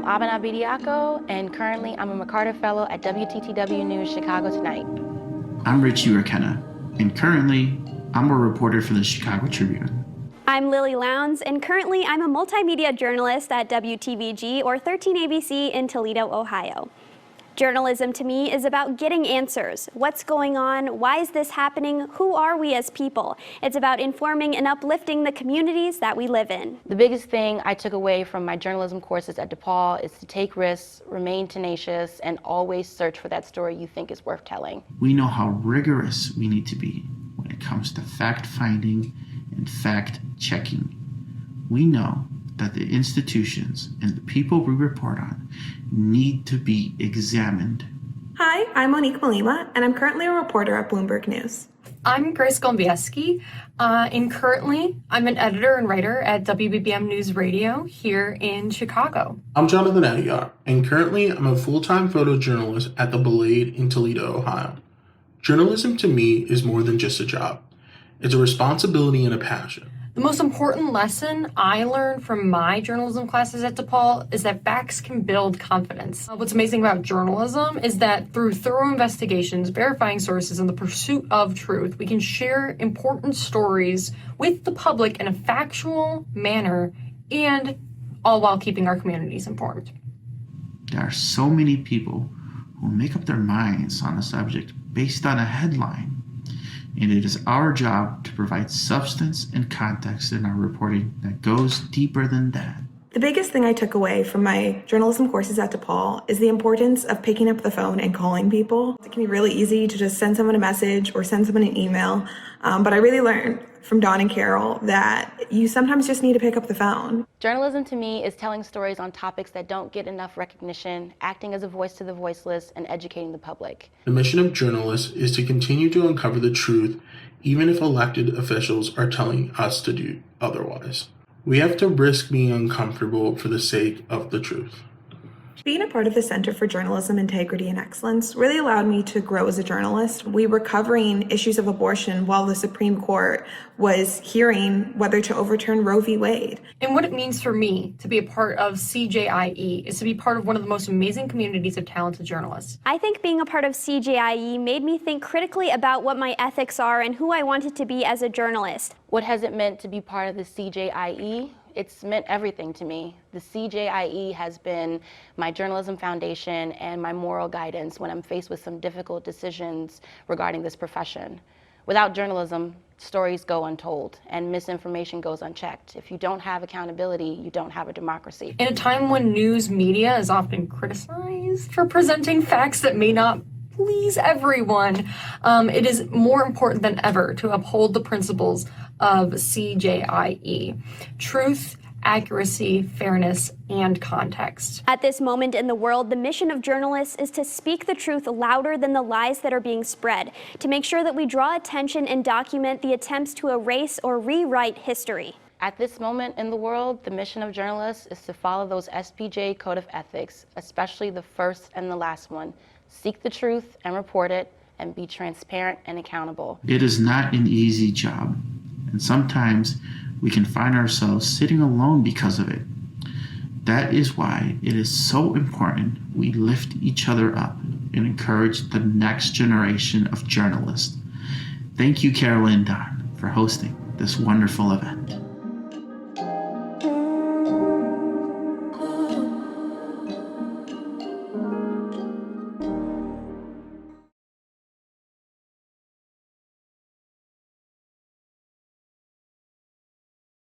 Abena Bidiako, and currently I'm a McCarter Fellow at WTTW News Chicago Tonight. I'm Richie Rakenna, and currently I'm a reporter for the Chicago Tribune. I'm Lily Lowndes, and currently I'm a multimedia journalist at WTVG or 13ABC in Toledo, Ohio. Journalism to me is about getting answers. What's going on? Why is this happening? Who are we as people? It's about informing and uplifting the communities that we live in. The biggest thing I took away from my journalism courses at DePaul is to take risks, remain tenacious, and always search for that story you think is worth telling. We know how rigorous we need to be when it comes to fact-finding and fact-checking. We know that the institutions and the people we report on need to be examined. Hi, I'm Monique Malima, and I'm currently a reporter at Bloomberg News. I'm Grace Gombieski, and currently I'm an editor and writer at WBBM News Radio here in Chicago. I'm Jonathan Aguiar, and currently I'm a full-time photojournalist at the Blade in Toledo, Ohio. Journalism to me is more than just a job. It's a responsibility and a passion. The most important lesson I learned from my journalism classes at DePaul is that facts can build confidence. What's amazing about journalism is that through thorough investigations, verifying sources, and the pursuit of truth, we can share important stories with the public in a factual manner, and all while keeping our communities informed. There are so many people who make up their minds on a subject based on a headline. And it is our job to provide substance and context in our reporting that goes deeper than that. The biggest thing I took away from my journalism courses at DePaul is the importance of picking up the phone and calling people. It can be really easy to just send someone a message or send someone an email, but I really learned from Dawn and Carol that you sometimes just need to pick up the phone. Journalism to me is telling stories on topics that don't get enough recognition, acting as a voice to the voiceless, and educating the public. The mission of journalists is to continue to uncover the truth, even if elected officials are telling us to do otherwise. We have to risk being uncomfortable for the sake of the truth. Being a part of the Center for Journalism Integrity and Excellence really allowed me to grow as a journalist. We were covering issues of abortion while the Supreme Court was hearing whether to overturn Roe v. Wade. And what it means for me to be a part of CJIE is to be part of one of the most amazing communities of talented journalists. I think being a part of CJIE made me think critically about what my ethics are and who I wanted to be as a journalist. What has it meant to be part of the CJIE? It's meant everything to me. The CJIE has been my journalism foundation and my moral guidance when I'm faced with some difficult decisions regarding this profession. Without journalism, stories go untold and misinformation goes unchecked. If you don't have accountability, you don't have a democracy. In a time when news media is often criticized for presenting facts that may not please everyone, it is more important than ever to uphold the principles of CJIE: truth, accuracy, fairness, and context. At this moment in the world, the mission of journalists is to speak the truth louder than the lies that are being spread, to make sure that we draw attention and document the attempts to erase or rewrite history. At this moment in the world, the mission of journalists is to follow those SPJ code of ethics, especially the first and the last one. Seek the truth and report it, and be transparent and accountable. It is not an easy job, and sometimes we can find ourselves sitting alone because of it. That is why it is so important we lift each other up and encourage the next generation of journalists. Thank you, Carol and Don, for hosting this wonderful event.